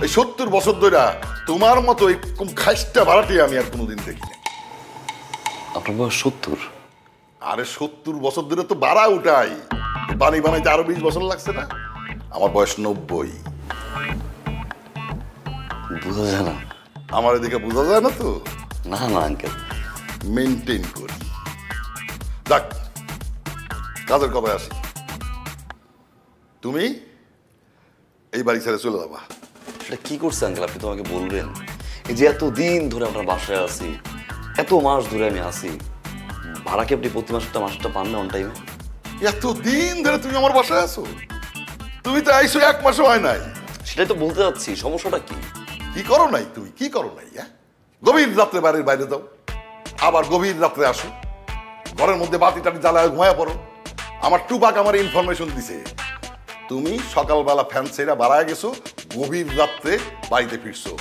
এই 70 বছর ধরে তোমার মতো এরকম খাইস্টা ভাড়াটি আমি আর কোনোদিন দেখিনি। আপনার বয়স 70? আরে 70 বছর ধরে তো ভাড়া উঠাই, বাড়ি বানাইতে আরো 20 বছর লাগছে না? আমার বয়স 90। বোঝা যায় না। আমার এদিকে বোঝা যায় না তো? না না আঙ্কেল, মেনটেন করি। যাক, কাজের কথায় আসি। তুমি এই বাড়ি ছেড়ে চলে যাবা। সেটা কি করছে আঙ্কেল, আপনি তো আমাকে বলবেন। এই যে এত দিন ধরে আপনার বাসায় আছি, এত মাস ধরে আমি আছি, ভাড়া কি আপনি প্রতি মাসটা পান না অন টাইমে? এতদিন ধরে তুমি আমার বাসায় আছো? তুমি তো আইসো 1 মাসও হয় নাই। সেটাই তো বলতে যাচ্ছি, সমস্যাটা কি? কি করো নাই তুমি? কি করো নাই? হ্যাঁ, গভীর রাত্রে বাড়ির বাইরে যাও, আবার গভীর রাত্রে আসো, ঘরের মধ্যে বাতি টাতি জ্বালায় ঘুমায় পড়ো। আমার টুবাক আমার ইনফরমেশন দিছে তুমি সকালবেলা ফ্যান ছেড়া বাড়ায় গেছো, গভীর রাত্রে বাড়িতে ফিরছো।